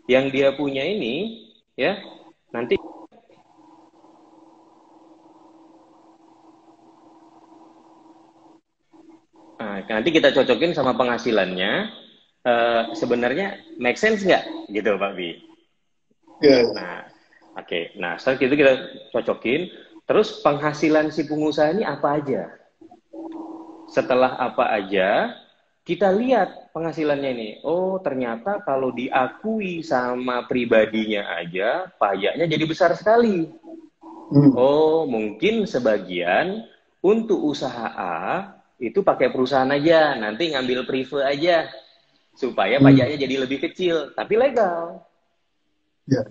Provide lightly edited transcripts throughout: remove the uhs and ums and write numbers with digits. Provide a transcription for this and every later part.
yang dia punya ini, ya, nanti nanti kita cocokin sama penghasilannya, sebenarnya make sense nggak, gitu Pak Bi? Ya, ya. Nah, oke. Nah, setelah itu kita cocokin, terus penghasilan si pengusaha ini apa aja? Setelah apa aja, kita lihat penghasilannya ini. Oh, ternyata kalau diakui sama pribadinya aja, pajaknya jadi besar sekali. Hmm. Oh, mungkin sebagian untuk usaha A itu pakai perusahaan aja, nanti ngambil prive aja supaya Hmm. pajaknya jadi lebih kecil, tapi legal. Ya.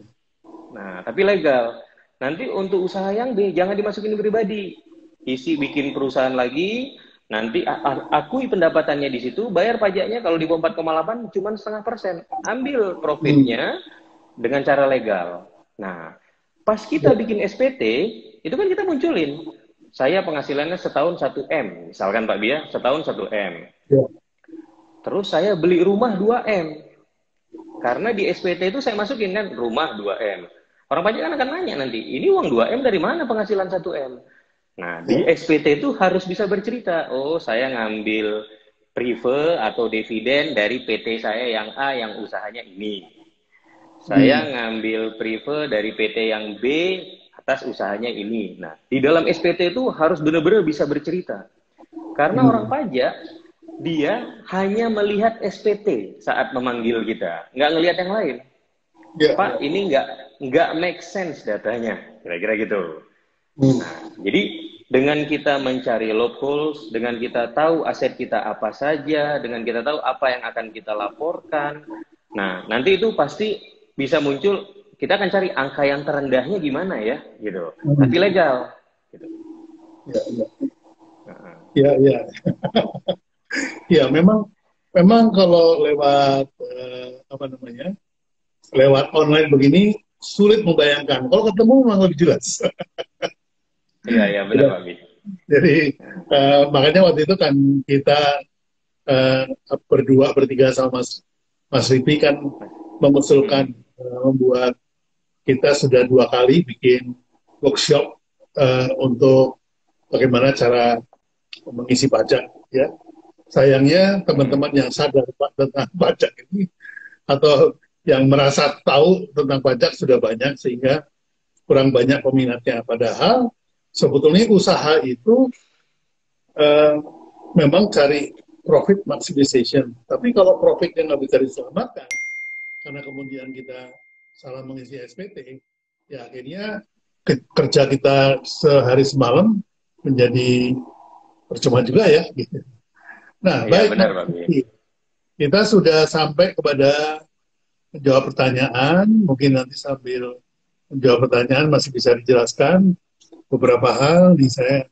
Nah, tapi legal. Nanti untuk usaha yang B jangan dimasukin pribadi. Isi bikin perusahaan lagi, nanti akui pendapatannya di situ, bayar pajaknya kalau di bawah 4,8 cuma 0,5%. Ambil Hmm. profitnya dengan cara legal. Nah, pas kita Ya. bikin SPT, itu kan kita munculin. Saya penghasilannya setahun 1 M, misalkan Pak Bia, setahun 1 M. Ya. Terus saya beli rumah 2 M. Karena di SPT itu saya masukin kan rumah 2 M. Orang pajak kan akan nanya nanti, ini uang 2 M dari mana penghasilan 1 M? Nah, di Ya. SPT itu harus bisa bercerita, oh saya ngambil prive atau dividen dari PT saya yang A yang usahanya ini. Saya Hmm. ngambil prive dari PT yang B atas usahanya ini. Nah, di dalam SPT itu harus benar-benar bisa bercerita. Karena orang Hmm. pajak, dia hanya melihat SPT saat memanggil kita, nggak ngelihat yang lain. Ya. Pak, Ya. ini nggak make sense datanya, kira-kira gitu. Hmm. Nah, jadi dengan kita mencari loopholes, dengan kita tahu aset kita apa saja, dengan kita tahu apa yang akan kita laporkan, nah nanti itu pasti bisa muncul. Kita akan cari angka yang terendahnya gimana ya, gitu. Tapi Hmm. legal, gitu. Ya. Ya. Nah, Ya. Ya. Ya. Memang, memang kalau lewat apa namanya, lewat online begini sulit membayangkan. Kalau ketemu memang lebih jelas. iya, iya benar Ya. Pak Bi. Jadi makanya waktu itu kan kita eh, berdua bertiga sama Mas Ripi kan mengusulkan Hmm. membuat, kita sudah 2 kali bikin workshop untuk bagaimana cara mengisi pajak, ya. Sayangnya Hmm. teman-teman yang sadar tentang pajak ini atau yang merasa tahu tentang pajak sudah banyak sehingga kurang banyak peminatnya. Padahal sebetulnya usaha itu eh, memang cari profit maximization. Tapi kalau profitnya nggak bisa diselamatkan karena kemudian kita salah mengisi SPT, ya akhirnya kerja kita sehari semalam menjadi percuma juga ya. Gitu. Nah, Iya baik benar Mas Pak Bi. Vicky, kita sudah sampai kepada menjawab pertanyaan. Mungkin nanti sambil menjawab pertanyaan masih bisa dijelaskan beberapa hal. Di saya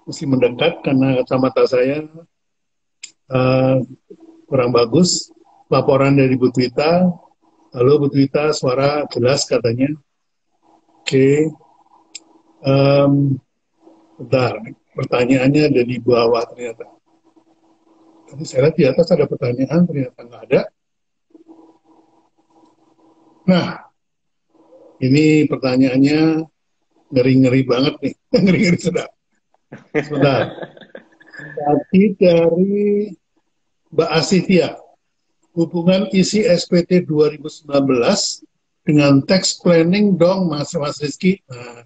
mesti mendekat karena kacamata saya uh, kurang bagus. Laporan dari Bu Twita. Halo Bu Twita, suara jelas katanya. Oke, bentar. Pertanyaannya ada di bawah ternyata. Tadi saya lihat di atas ada pertanyaan, ternyata nggak ada. Nah, ini pertanyaannya ngeri-ngeri banget nih. Ngeri-ngeri sedap. Sebentar. Tadi dari Mbak Asifia, hubungan isi SPT 2019 dengan tax planning dong Mas Rizky. Nah,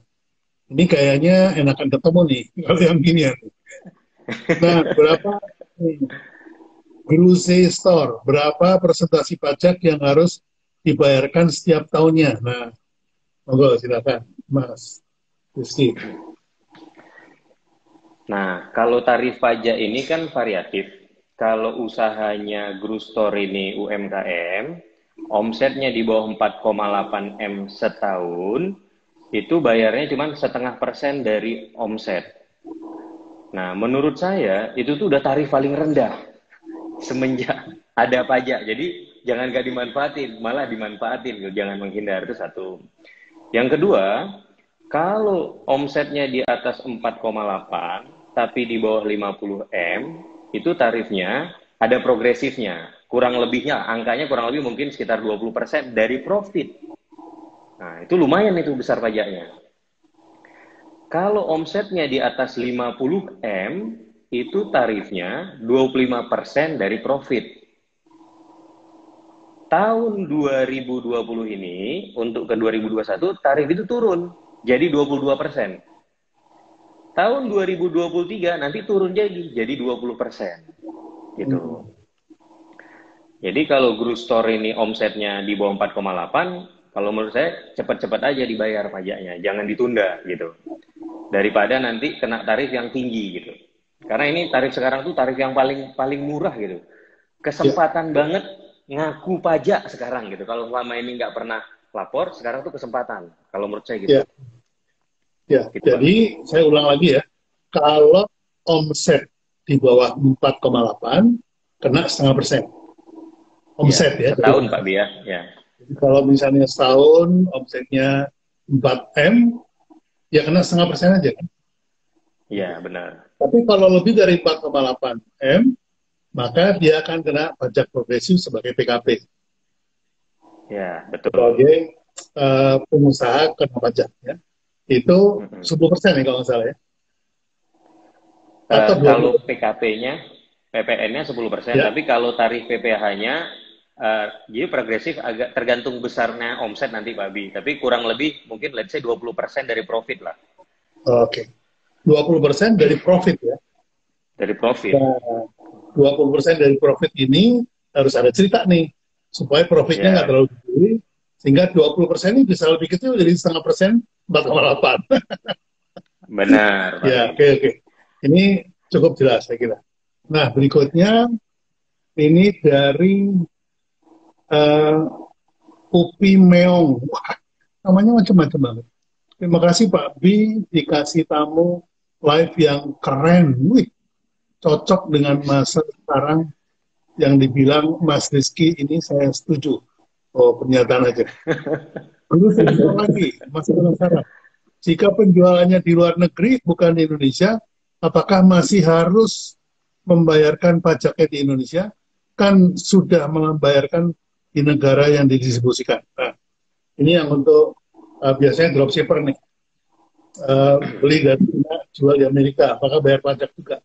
ini kayaknya enakan ketemu nih kalau yang gini ya. Nah, berapa nih, Gruse Store, berapa persentase pajak yang harus dibayarkan setiap tahunnya? Nah, monggo silakan Mas Rizky. Nah, kalau tarif pajak ini kan variatif. Kalau usahanya Grustor ini UMKM, omsetnya di bawah 4,8 M setahun, itu bayarnya cuma 0,5% dari omset. Nah, menurut saya itu tuh udah tarif paling rendah semenjak ada pajak. Jadi jangan gak dimanfaatin, malah dimanfaatin, jangan menghindar, itu satu. Yang kedua, kalau omsetnya di atas 4,8 tapi di bawah 50 M, itu tarifnya ada progresifnya. kurang lebihnya, angkanya kurang lebih mungkin sekitar 20% dari profit. Nah, itu lumayan itu besar pajaknya. Kalau omsetnya di atas 50 M, itu tarifnya 25% dari profit. Tahun 2020 ini, untuk ke 2021, tarif itu turun, jadi 22%. Tahun 2023 nanti turun jadi 20%. Gitu. Jadi kalau Groove Store ini omsetnya di bawah 4,8, kalau menurut saya cepat-cepat aja dibayar pajaknya, jangan ditunda gitu. Daripada nanti kena tarif yang tinggi gitu. Karena ini tarif sekarang tuh tarif yang paling murah gitu. Kesempatan banget ngaku pajak sekarang gitu. Kalau selama ini nggak pernah lapor, sekarang tuh kesempatan. Kalau menurut saya gitu. Ya, ya. Gitu, Pak. Jadi saya ulang lagi ya. Kalau omset di bawah 4,8 kena 0,5%. Ya, Omset ya. setahun Pak Bia. Ya. Jadi kalau misalnya setahun omsetnya 4 M, ya kena 0,5% aja kan. Iya, benar. Tapi kalau lebih dari 4,8 M, maka dia akan kena pajak progresif sebagai PKP. Ya, betul. Sebagai pengusaha kena pajak ya. Itu 10% ya kalau nggak salah ya. Atau Kalau 20%. PKP-nya, PPN-nya 10%, Ya. tapi kalau tarif PPh-nya, jadi progresif agak tergantung besarnya omset nanti Pak Bi. Tapi kurang lebih mungkin let's say 20% dari profit lah. Oke. 20% dari profit ya. Dari profit. Nah, 20% dari profit ini harus ada cerita nih. Supaya profitnya nggak Ya, terlalu tinggi. Sehingga 20% ini bisa lebih kecil jadi 0,5%, 4,8. benar Pak Bi. Ya, oke, oke. Ini cukup jelas saya kira. Nah, berikutnya ini dari uh, Upi Meong. Wah, namanya macam-macam banget. Terima kasih Pak B, dikasih tamu live yang keren. Wih, cocok dengan masa sekarang yang dibilang Mas Rizky ini saya setuju. Oh, pernyataan aja. Lalu saya ulang lagi, masih penasaran. Jika penjualannya di luar negeri, bukan di Indonesia, apakah masih harus membayarkan pajaknya di Indonesia? Kan sudah membayarkan di negara yang didistribusikan. Nah, ini yang untuk biasanya dropshipper nih. Beli dari China, jual di Amerika, apakah bayar pajak juga?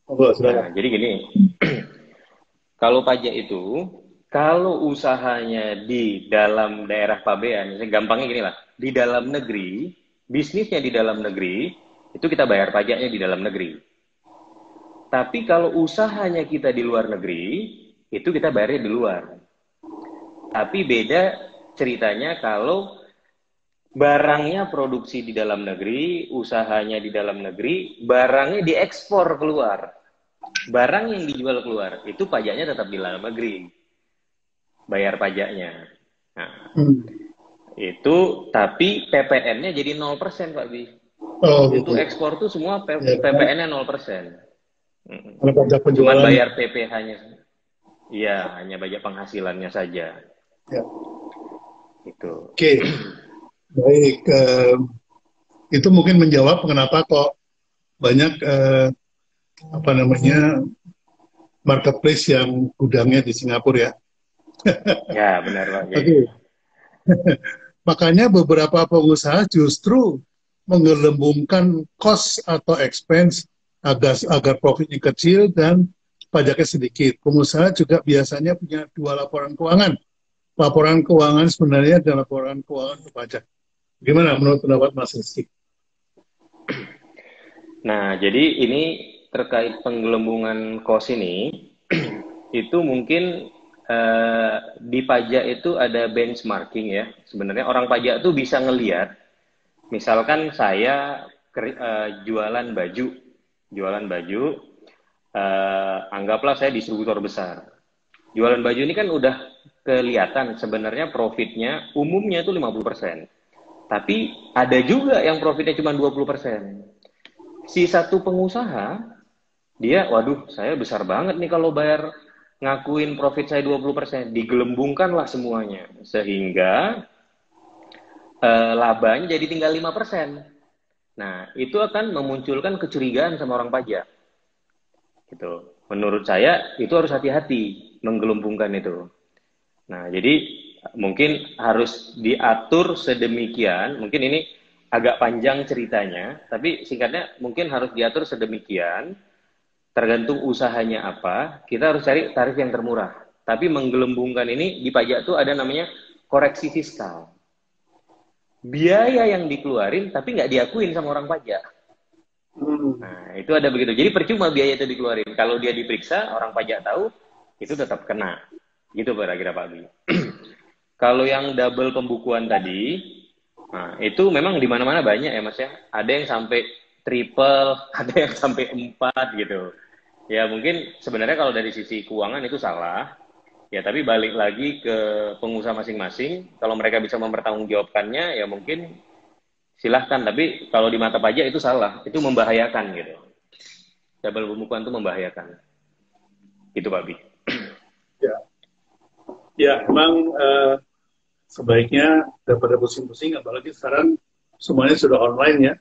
Oh, Nah, silakan. jadi gini, kalau pajak itu, kalau usahanya di dalam daerah pabean, gampangnya gini lah, di dalam negeri, bisnisnya di dalam negeri, itu kita bayar pajaknya di dalam negeri. Tapi kalau usahanya kita di luar negeri, itu kita bayarnya di luar. Tapi beda ceritanya kalau barangnya produksi di dalam negeri, usahanya di dalam negeri, barangnya diekspor keluar. Barang yang dijual keluar, itu pajaknya tetap di dalam negeri. Bayar pajaknya. Nah, itu tapi PPN-nya jadi 0% Pak Bi. Oh, Untuk gitu. ekspor tuh semua Ya, PPN-nya 0%. karena pajak Cuman penjualan. bayar PPh-nya. Iya, hanya pajak penghasilannya saja. Ya. Itu. Oke, baik. Itu mungkin menjawab kenapa kok banyak apa namanya marketplace yang gudangnya di Singapura ya. Ya, benar Pak. Oke, okay. Makanya beberapa pengusaha justru menggelembungkan cost atau expense agar profitnya kecil dan pajaknya sedikit. Pengusaha juga biasanya punya dua laporan keuangan. Laporan keuangan sebenarnya dan laporan keuangan pajak. Gimana menurut pendapat Mas Rizky? Nah, jadi ini terkait penggelembungan kos ini, itu mungkin di pajak itu ada benchmarking ya. Sebenarnya orang pajak tuh bisa ngelihat, misalkan saya jualan baju, anggaplah saya distributor besar. Jualan baju ini kan udah kelihatan sebenarnya profitnya umumnya itu 50%. Tapi ada juga yang profitnya cuma 20%. Si satu pengusaha, dia, waduh, saya besar banget nih kalau bayar ngakuin profit saya 20%. Digelembungkanlah semuanya. Sehingga labanya jadi tinggal 5%. Nah, itu akan memunculkan kecurigaan sama orang pajak. gitu. Menurut saya itu harus hati-hati menggelembungkan itu. Nah, jadi mungkin harus diatur sedemikian, mungkin ini agak panjang ceritanya, tapi singkatnya mungkin harus diatur sedemikian, tergantung usahanya apa, kita harus cari tarif yang termurah. Tapi menggelembungkan ini di pajak tuh ada namanya koreksi fiskal. Biaya yang dikeluarin tapi nggak diakuin sama orang pajak. Nah, itu ada begitu. Jadi percuma biaya itu dikeluarin. Kalau dia diperiksa, orang pajak tahu, itu tetap kena. Gitu kira-kira Pak Abi. Kalau yang double pembukuan tadi, nah itu memang di mana-mana banyak ya Mas ya. Ada yang sampai triple, ada yang sampai 4 gitu. Ya mungkin sebenarnya kalau dari sisi keuangan itu salah. Ya tapi balik lagi ke pengusaha masing-masing. Kalau mereka bisa mempertanggungjawabkannya, ya mungkin silahkan. Tapi kalau di mata pajak itu salah. Itu membahayakan gitu. Double pembukuan itu membahayakan. Gitu Pak Bi. Ya, ya memang sebaiknya daripada pusing-pusing, apalagi sekarang semuanya sudah online ya.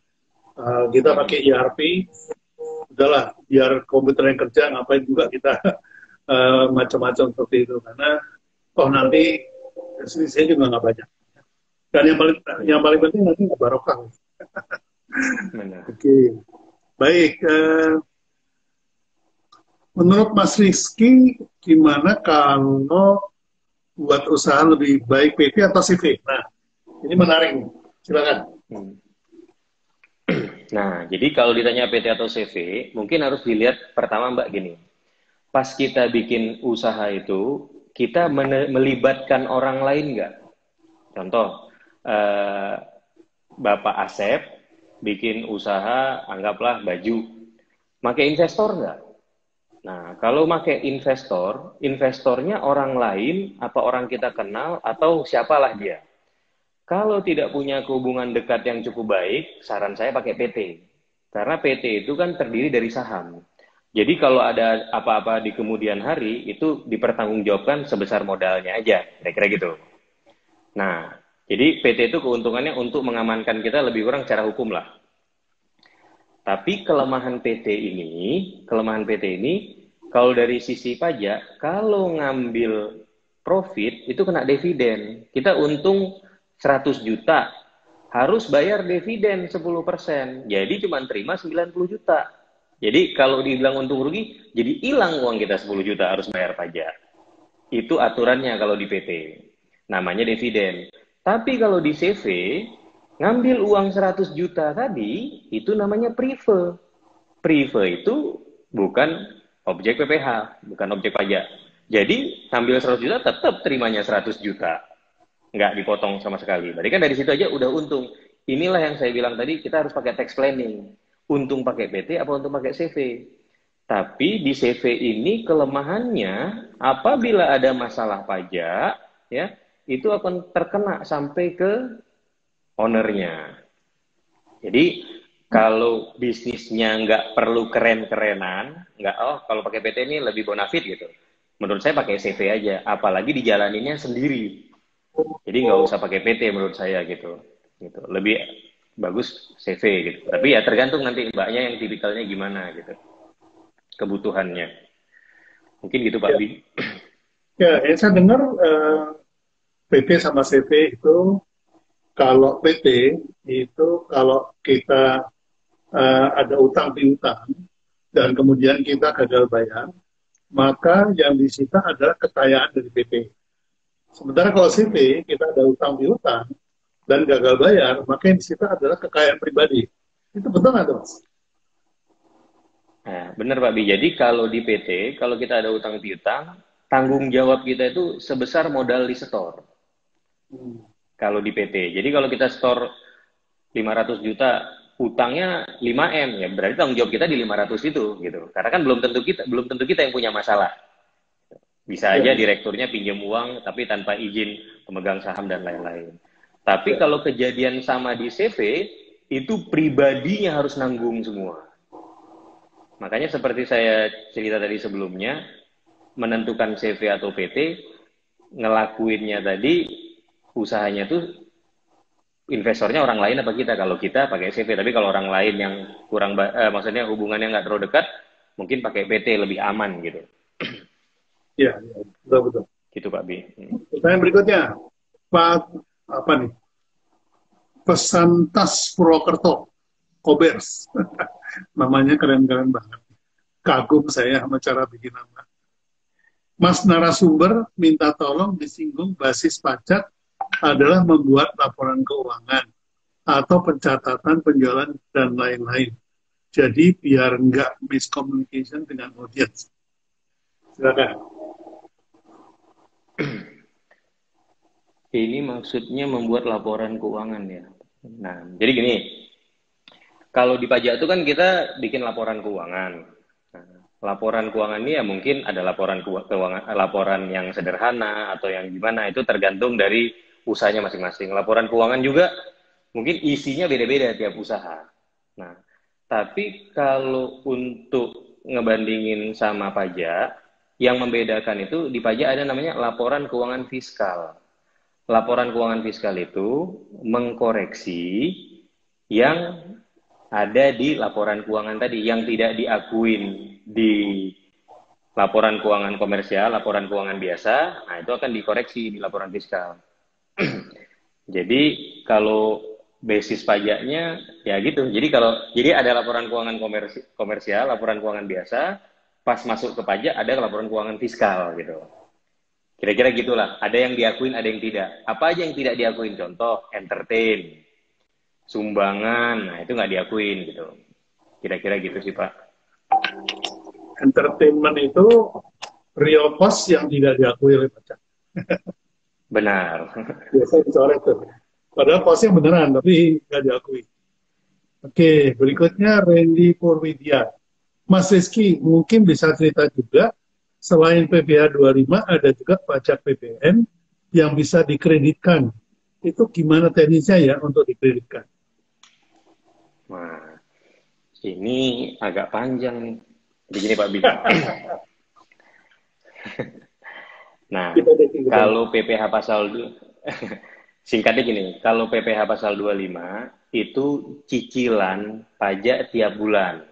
Kita pakai ERP, udahlah, biar komputer yang kerja, ngapain juga kita macam-macam seperti itu. Karena toh nanti saya juga nggak banyak. Dan yang paling penting nanti nggak barokah. Oke, baik. Menurut Mas Rizky, gimana kalau buat usaha lebih baik PT atau CV? Nah, ini menarik nih. Silakan. Nah, jadi kalau ditanya PT atau CV, mungkin harus dilihat pertama Mbak gini. Pas kita bikin usaha itu, kita melibatkan orang lain nggak? Contoh, Bapak Asep bikin usaha, anggaplah baju. Pakai investor nggak? Nah, kalau pakai investor, investornya orang lain, apa orang kita kenal, atau siapalah dia. Kalau tidak punya hubungan dekat yang cukup baik, saran saya pakai PT. Karena PT itu kan terdiri dari saham. Jadi kalau ada apa-apa di kemudian hari, itu dipertanggungjawabkan sebesar modalnya aja, kira-kira gitu. Nah, jadi PT itu keuntungannya untuk mengamankan kita lebih kurang secara hukum lah. Tapi kelemahan PT ini, kalau dari sisi pajak, kalau ngambil profit, itu kena dividen. Kita untung 100 juta, harus bayar dividen 10%. Jadi cuma terima 90 juta. Jadi kalau dibilang untung rugi, jadi hilang uang kita 10 juta harus bayar pajak. Itu aturannya kalau di PT. Namanya dividen. Tapi kalau di CV, ngambil uang 100 juta tadi, itu namanya prive. Prive itu bukan objek PPh, bukan objek pajak. Jadi ngambil 100 juta tetap terimanya 100 juta. Nggak dipotong sama sekali. Berarti kan dari situ aja udah untung. Inilah yang saya bilang tadi, kita harus pakai tax planning. Untung pakai PT apa untung pakai CV. Tapi di CV ini kelemahannya, apabila ada masalah pajak, ya itu akan terkena sampai ke ownernya. Jadi kalau bisnisnya nggak perlu keren-kerenan, nggak kalau pakai PT ini lebih bonafit gitu. Menurut saya pakai CV aja, apalagi dijalaninnya sendiri. Jadi nggak usah pakai PT menurut saya gitu. Lebih bagus CV gitu. Tapi ya tergantung nanti mbaknya yang tipikalnya gimana gitu. Kebutuhannya. Mungkin gitu Pak Bi. Ya, saya dengar PT sama CV itu, kalau PT itu kalau kita ada utang piutang dan kemudian kita gagal bayar, maka yang disita adalah kekayaan dari PT. Sementara kalau CV kita ada utang piutang dan gagal bayar, maka yang disita adalah kekayaan pribadi. Itu betul nggak tuh, Mas? Nah, benar Pak Bi. Jadi kalau di PT, kalau kita ada utang piutang, tanggung jawab kita itu sebesar modal di setor. Kalau di PT. Jadi kalau kita store 500 juta, utangnya 5M, ya berarti tanggung jawab kita di 500 itu gitu. Karena kan belum tentu kita yang punya masalah. Bisa aja direkturnya pinjam uang tapi tanpa izin pemegang saham dan lain-lain. Tapi kalau kejadian sama di CV, itu pribadinya harus nanggung semua. Makanya seperti saya cerita tadi sebelumnya, menentukan CV atau PT, ngelakuinnya tadi, usahanya tuh investornya orang lain apa kita. Kalau kita pakai CV, tapi kalau orang lain yang kurang, maksudnya hubungannya nggak terlalu dekat, mungkin pakai PT lebih aman gitu. Ya, ya, betul-betul. Gitu Pak B. Pertanyaan berikutnya, Pak apa nih? Pesantas Purwokerto, Kobers. Namanya keren-keren banget. Kagum saya sama cara bikin nama. Mas narasumber minta tolong disinggung basis pajak adalah membuat laporan keuangan atau pencatatan penjualan dan lain-lain. Jadi biar nggak miscommunication dengan audiens. Silakan. Ini maksudnya membuat laporan keuangan ya. Nah, jadi gini, kalau di pajak itu kan kita bikin laporan keuangan. Nah, laporan keuangan ini ya mungkin ada laporan keuangan, laporan yang sederhana atau yang gimana, itu tergantung dari usahanya masing-masing. Laporan keuangan juga mungkin isinya beda-beda tiap usaha. Nah, tapi kalau untuk ngebandingin sama pajak, yang membedakan itu di pajak ada namanya laporan keuangan fiskal. Laporan keuangan fiskal itu mengkoreksi yang ada di laporan keuangan tadi, yang tidak diakuin di laporan keuangan komersial, laporan keuangan biasa, nah itu akan dikoreksi di laporan fiskal. Jadi kalau basis pajaknya ya gitu. Jadi ada laporan keuangan komersial, laporan keuangan biasa, pas masuk ke pajak ada laporan keuangan fiskal gitu. Kira-kira gitulah. Ada yang diakuin, ada yang tidak. Apa aja yang tidak diakuin? Contoh, entertain, sumbangan, nah itu nggak diakuin gitu. Kira-kira gitu sih Pak. Entertainment itu real cost yang tidak diakui oleh pajak. Benar. Biasanya dicoret tuh. Padahal costnya beneran, tapi nggak diakui. Oke, berikutnya Randy Purwidya. Mas Rizky, mungkin bisa cerita juga, selain PPh 25, ada juga pajak PPN yang bisa dikreditkan. Itu gimana teknisnya ya untuk dikreditkan? Nah, ini agak panjang nih. Begini Pak Bim. Nah, kalau PPh pasal singkatnya gini, kalau PPh pasal 25 itu cicilan pajak tiap bulan.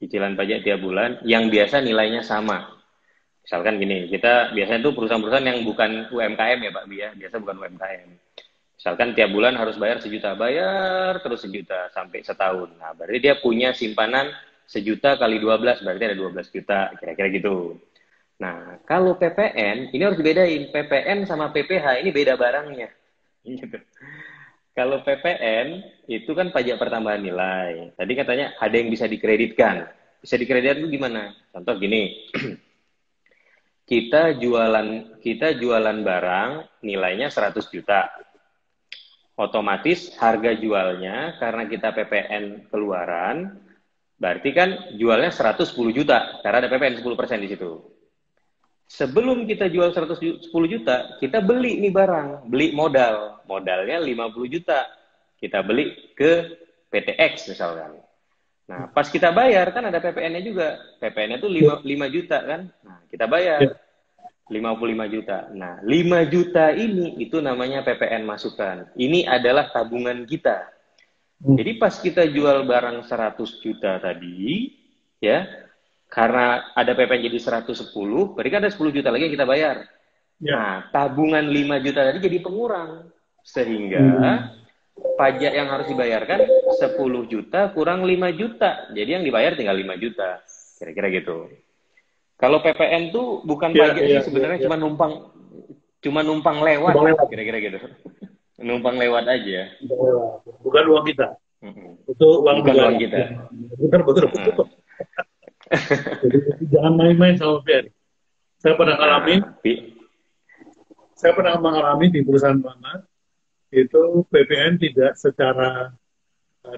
Cicilan pajak tiap bulan yang biasa nilainya sama. Misalkan gini, kita biasanya tuh perusahaan-perusahaan yang bukan UMKM ya Pak Bia, biasa bukan UMKM. Misalkan tiap bulan harus bayar 1 juta, bayar terus 1 juta sampai setahun. Nah, berarti dia punya simpanan 1 juta kali 12, berarti ada 12 juta, kira-kira gitu. Nah, kalau PPN, ini harus dibedain. PPN sama PPh ini beda barangnya. Gitu. Kalau PPN, itu kan pajak pertambahan nilai. Tadi katanya ada yang bisa dikreditkan. Bisa dikreditkan itu gimana? Contoh gini, kita jualan barang nilainya 100 juta. Otomatis harga jualnya karena kita PPN keluaran, berarti kan jualnya 110 juta, karena ada PPN 10% di situ. Sebelum kita jual 110 juta, kita beli nih barang, beli modal. Modalnya 50 juta. Kita beli ke PTX misalkan. Nah, pas kita bayar kan ada PPN-nya juga. PPN-nya tuh 5 juta kan. Nah, kita bayar 55 juta. Nah, 5 juta ini itu namanya PPN masukan. Ini adalah tabungan kita. Jadi pas kita jual barang 100 juta tadi, ya, karena ada PPN jadi 110, berarti kan ada 10 juta lagi yang kita bayar. Ya. Nah, tabungan 5 juta tadi jadi pengurang. Sehingga pajak yang harus dibayarkan 10 juta kurang 5 juta. Jadi yang dibayar tinggal 5 juta. Kira-kira gitu. Kalau PPN tuh bukan pajak sih, sebenarnya cuma numpang lewat. Kira-kira gitu. Numpang lewat aja. Bukan uang kita. Itu uang bukan uang kita. Betul. Jadi jangan main-main sama PPN. Saya pernah mengalami di perusahaan mana itu PPN tidak secara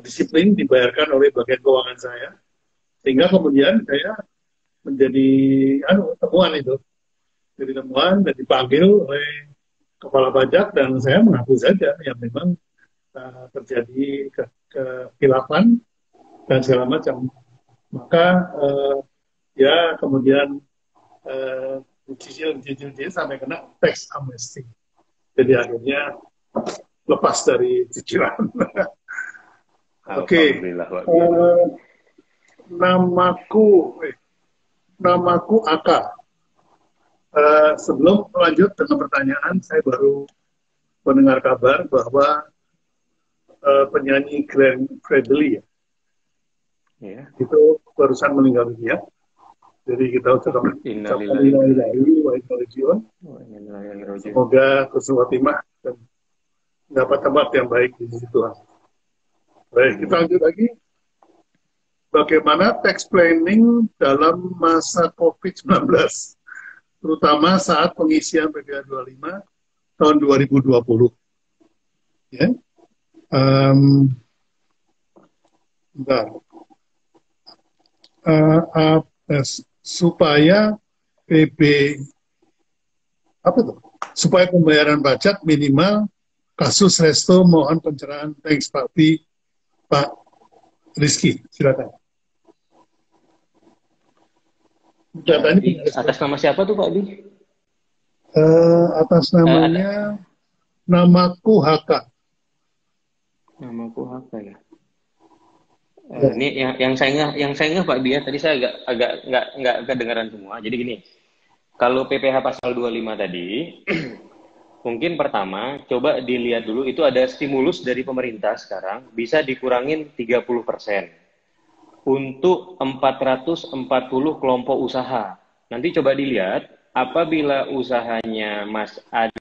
disiplin dibayarkan oleh bagian keuangan saya, sehingga kemudian saya menjadi temuan itu, jadi temuan dan dipanggil oleh kepala pajak dan saya mengaku saja yang memang terjadi kekhilafan dan segala macam. Maka ya kemudian dicicil sampai kena tax amnesty. Jadi akhirnya lepas dari cicilan. Oke. Namaku namaku Aka. Sebelum lanjut dengan pertanyaan, saya baru mendengar kabar bahwa penyanyi Glenn Fredly ya, Ya. itu barusan meninggal dunia. Jadi kita ucapkan innalillahi wa inna ilaihi raji'un. Semoga husnul khotimah dan dapat tempat yang baik di sisi Tuhan. Baik, kita lanjut lagi. Bagaimana tax planning dalam masa COVID-19, terutama saat pengisian PPh 25 tahun 2020. Ya. Bentar. Supaya PB apa tuh? Supaya pembayaran pajak minimal kasus resto mohon pencerahan. Thanks Pak B, Pak Rizky, silakan. Atas nama siapa tuh Pak Bi? Atas namanya namaku Haka. Namaku Haka ya. Ini yang saya nggak Pak Bi ya. Tadi saya agak nggak kedengaran semua. Jadi gini, kalau PPh pasal 25 tadi, mungkin pertama coba dilihat dulu itu ada stimulus dari pemerintah sekarang bisa dikurangin 30% untuk 440 kelompok usaha. Nanti coba dilihat apabila usahanya Mas Adi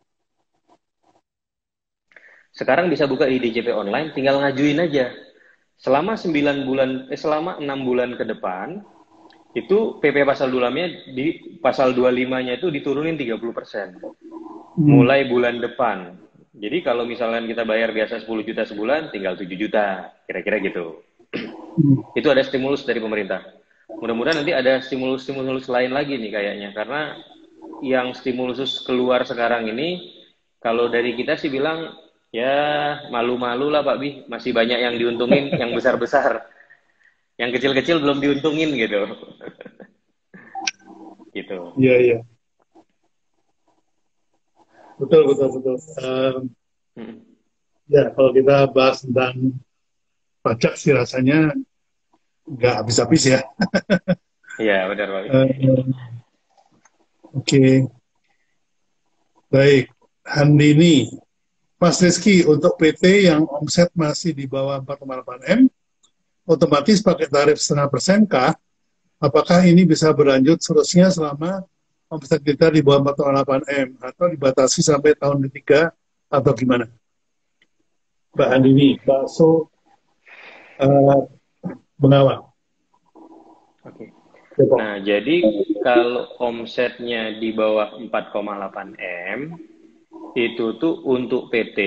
sekarang bisa buka di DJP online, tinggal ngajuin aja. Selama 6 bulan ke depan, itu PP pasal 25-nya di pasal 25-nya itu diturunin 30%. Mulai bulan depan. Jadi kalau misalnya kita bayar biasa 10 juta sebulan, tinggal 7 juta. Kira-kira gitu. Itu ada stimulus dari pemerintah. Mudah-mudahan nanti ada stimulus-stimulus lain lagi nih kayaknya. Karena yang stimulus keluar sekarang ini, kalau dari kita sih bilang, ya malu-malu lah Pak Bi, masih banyak yang diuntungin, yang besar-besar. Yang kecil-kecil belum diuntungin gitu. Gitu. Iya, iya. Betul. Ya, kalau kita bahas tentang pajak sih rasanya nggak habis-habis ya. Iya, benar Pak. Oke. Baik, Handini. Mas Rizky, untuk PT yang omset masih di bawah 4,8 M, otomatis pakai tarif 0,5% kah? Apakah ini bisa berlanjut seterusnya selama omset kita di bawah 4,8 M atau dibatasi sampai tahun ketiga atau gimana? Mbak Handini, bakso Bengawan. Oke. Nah, jadi kalau omsetnya di bawah 4,8 M, itu tuh untuk PT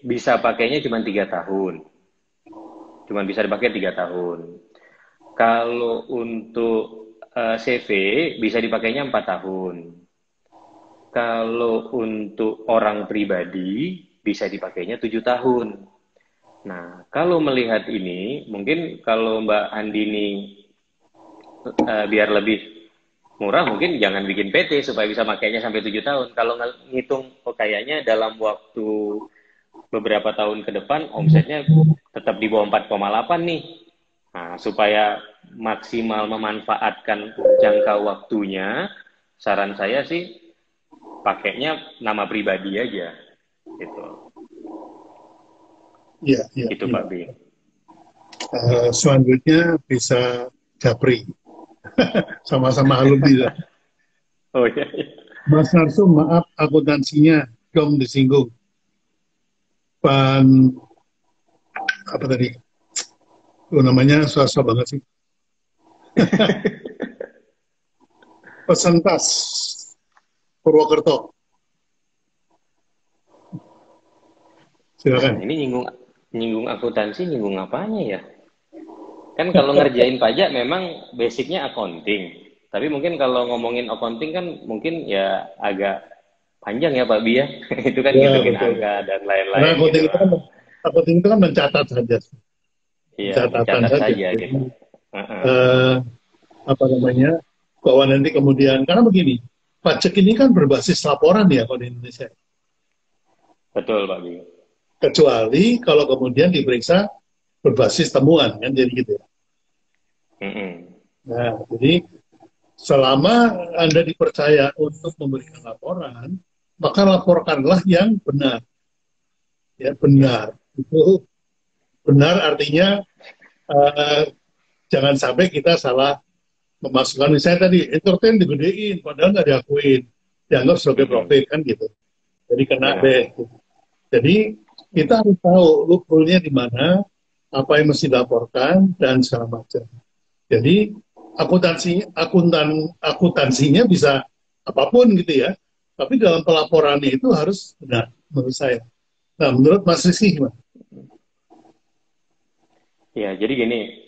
bisa pakainya cuma 3 tahun. Cuma bisa dipakai 3 tahun. Kalau untuk CV bisa dipakainya 4 tahun. Kalau untuk orang pribadi bisa dipakainya 7 tahun. Nah, kalau melihat ini, mungkin kalau Mbak Andini biar lebih murah, mungkin jangan bikin PT supaya bisa makainya sampai 7 tahun. Kalau ngitung, kayaknya dalam waktu beberapa tahun ke depan, omsetnya tetap di bawah 4,8 nih. Nah, supaya maksimal memanfaatkan jangka waktunya, saran saya sih pakainya nama pribadi aja. Gitu. Iya. Itu Pak B. Selanjutnya bisa Japri. Sama-sama alumni. Oh iya. Mas Narsum, maaf akuntansinya dong disinggung. Apa tadi? Namanya susah banget sih. Pesentas Purwokerto. Silakan. Ini nyinggung akuntansi, nyinggung apanya ya? Kan kalau ngerjain pajak memang basicnya accounting. Tapi mungkin kalau ngomongin accounting kan mungkin ya agak panjang ya Pak Bia. Itu kan Ya, ngitungin betul. angka dan lain-lain. Karena accounting gitu. itu kan mencatat saja. Iya, mencatat saja gitu. Apa namanya? Bahwa nanti kemudian, karena begini, pajak ini kan berbasis laporan ya kalau di Indonesia. Betul Pak Bia. Kecuali kalau kemudian diperiksa berbasis temuan kan, jadi gitu ya. Nah, jadi selama Anda dipercaya untuk memberikan laporan, maka laporkanlah yang benar. Ya, benar. Itu benar artinya jangan sampai kita salah memasukkan. Misalnya tadi, entertain digedein, padahal nggak diakuin. Dianggap sebagai profit, kan gitu. Jadi kena deh. Gitu. Jadi kita harus tahu loophole-nya di mana, apa yang mesti dilaporkan, dan segala macam. Jadi akuntansinya bisa apapun gitu ya. Tapi dalam pelaporannya itu harus benar menurut saya. Nah, menurut Mas Rizky gimana? Ya, jadi gini,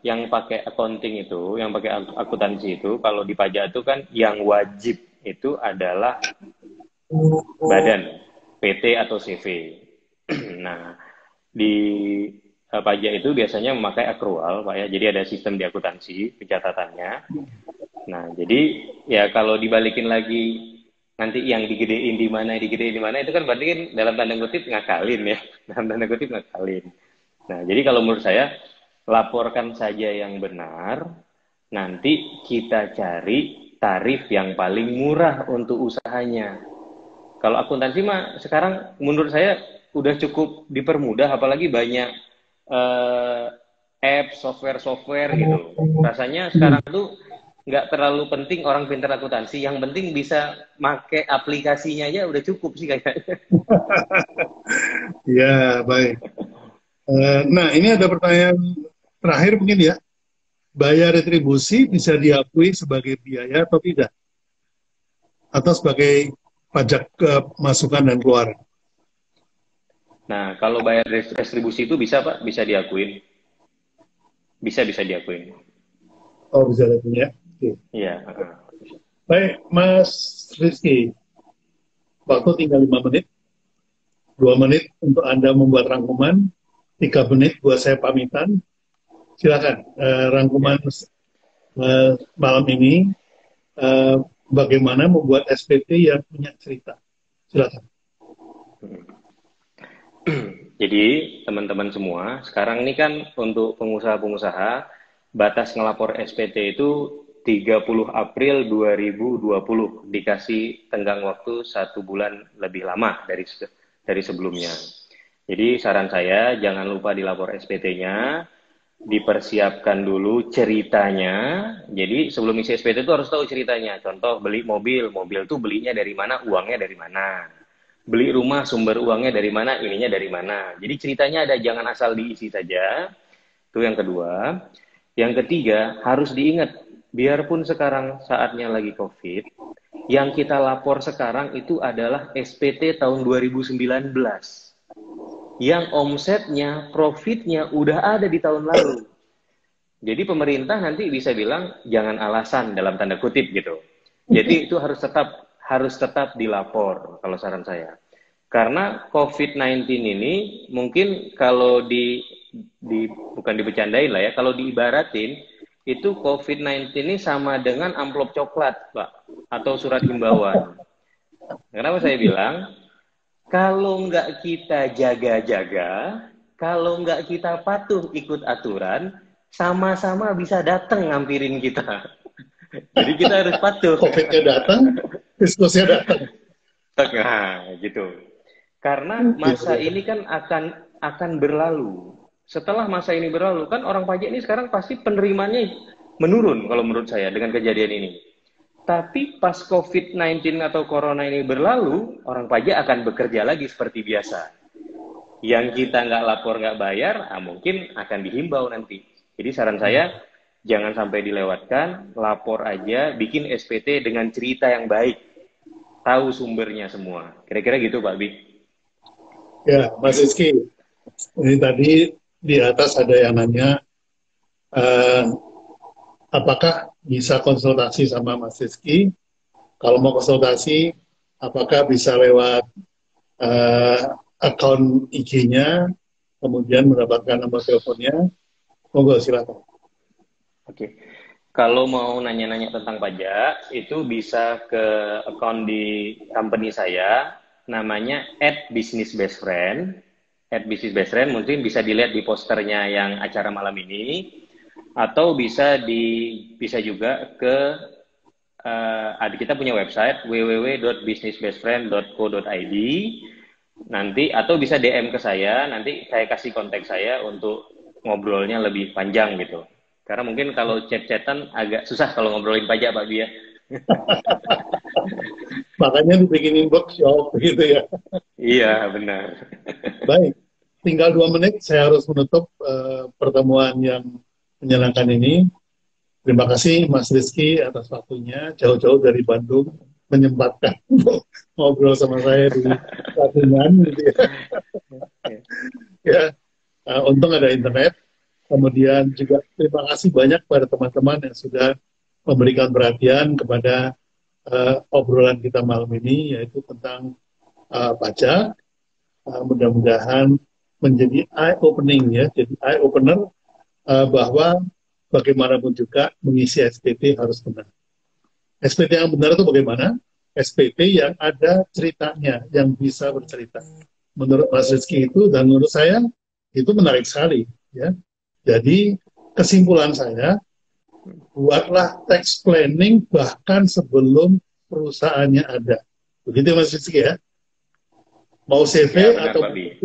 yang pakai accounting itu, yang pakai akuntansi itu, kalau di pajak itu kan yang wajib itu adalah badan, PT atau CV. Nah, di pajak itu biasanya memakai akrual, Pak ya. Jadi ada sistem di akuntansi pencatatannya. Nah, jadi ya kalau dibalikin lagi nanti yang digedein di mana itu kan berarti kan dalam tanda kutip ngakalin ya. Dalam tanda kutip ngakalin. Nah, jadi kalau menurut saya laporkan saja yang benar, nanti kita cari tarif yang paling murah untuk usahanya. Kalau akuntansi mah sekarang menurut saya udah cukup dipermudah, apalagi banyak eh, apps, software-software gitu. Rasanya sekarang tuh nggak terlalu penting orang pintar akuntansi, yang penting bisa make aplikasinya aja udah cukup sih kayaknya. Ya, baik. Nah, ini ada pertanyaan terakhir mungkin ya. Bayar retribusi bisa diakui sebagai biaya atau tidak? Atau sebagai pajak masukan dan keluaran? Nah, kalau bayar retribusi itu bisa Pak, bisa diakuin. Bisa diakuin. Oh, bisa lagi ya. Oke. Iya. Baik, Mas Rizky. Waktu tinggal 5 menit. 2 menit untuk Anda membuat rangkuman. 3 menit buat saya pamitan. Silakan, rangkuman malam ini. Bagaimana membuat SPT yang punya cerita. Silakan. Jadi teman-teman semua, sekarang ini kan untuk pengusaha-pengusaha, batas ngelapor SPT itu 30 April 2020, dikasih tenggang waktu 1 bulan lebih lama dari sebelumnya. Jadi saran saya, jangan lupa dilapor SPT-nya, dipersiapkan dulu ceritanya. Jadi sebelum isi SPT itu harus tahu ceritanya. Contoh beli mobil, mobil tuh belinya dari mana, uangnya dari mana. Beli rumah, sumber uangnya dari mana, ininya dari mana. Jadi ceritanya ada, jangan asal diisi saja. Itu yang kedua. Yang ketiga, harus diingat, biarpun sekarang saatnya lagi COVID, yang kita lapor sekarang itu adalah SPT tahun 2019. Yang omsetnya, profitnya udah ada di tahun lalu. Jadi pemerintah nanti bisa bilang jangan alasan dalam tanda kutip gitu. Jadi itu harus tetap dilapor kalau saran saya. Karena COVID-19 ini mungkin kalau bukan dibecandain lah ya, kalau diibaratin itu COVID-19 ini sama dengan amplop coklat, Pak, atau surat himbauan. Kenapa saya bilang? Kalau nggak kita jaga-jaga, kalau nggak kita patuh ikut aturan, sama-sama bisa datang ngampirin kita. Jadi kita harus patuh. COVID-nya datang, diskusinya datang. Nah, gitu. Karena masa ini kan akan berlalu. Setelah masa ini berlalu, kan orang pajak ini sekarang pasti penerimaannya menurun kalau menurut saya dengan kejadian ini. Tapi pas COVID-19 atau Corona ini berlalu, orang pajak akan bekerja lagi seperti biasa. Yang kita nggak lapor, nggak bayar, mungkin akan dihimbau nanti. Jadi saran saya, jangan sampai dilewatkan, lapor aja, bikin SPT dengan cerita yang baik. Tahu sumbernya semua. Kira-kira gitu Pak Bi. Ya, Mas Rizky. Ini tadi di atas ada yang nanya, apakah bisa konsultasi sama Mas Rizky? Kalau mau konsultasi, apakah bisa lewat akun IG-nya, kemudian mendapatkan nomor teleponnya? Monggo, silakan. Oke. Kalau mau nanya-nanya tentang pajak, itu bisa ke akun di company saya, namanya @businessbestfriend. @businessbestfriend mungkin bisa dilihat di posternya yang acara malam ini. Atau bisa juga ke kita punya website www.businessbestfriend.co.id. Nanti atau bisa DM ke saya, nanti saya kasih kontak saya untuk ngobrolnya lebih panjang gitu. Karena mungkin kalau chat-chatan agak susah kalau ngobrolin pajak Pak Bia. Makanya dibikinin workshop gitu ya. Iya, benar. Baik, tinggal 2 menit saya harus menutup pertemuan yang menyenangkan ini. Terima kasih Mas Rizky atas waktunya jauh-jauh dari Bandung menyempatkan ngobrol sama saya di Lamongan gitu ya. Ya, untung ada internet. Kemudian juga terima kasih banyak pada teman-teman yang sudah memberikan perhatian kepada obrolan kita malam ini, yaitu tentang pajak. Mudah-mudahan menjadi eye-opening ya, jadi eye-opener bahwa bagaimanapun juga mengisi SPT harus benar. SPT yang benar itu bagaimana? SPT yang ada ceritanya, yang bisa bercerita. Menurut Mas Rizky itu dan menurut saya itu menarik sekali ya. Jadi kesimpulan saya, buatlah tax planning bahkan sebelum perusahaannya ada. Begitu Mas Rizky ya. Mau CV Ya, benar atau Pak Bi. PT,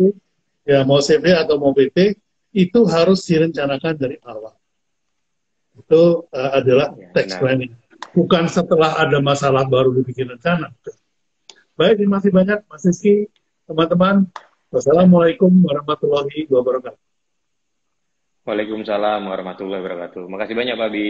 ya mau CV atau mau PT itu harus direncanakan dari awal. Itu adalah Ya, tax benar. planning. Bukan setelah ada masalah baru dibikin rencana. Baik, terima kasih banyak Mas Rizky, teman-teman. Wassalamualaikum warahmatullahi wabarakatuh. Waalaikumsalam warahmatullahi wabarakatuh. Makasih banyak Pak Bi.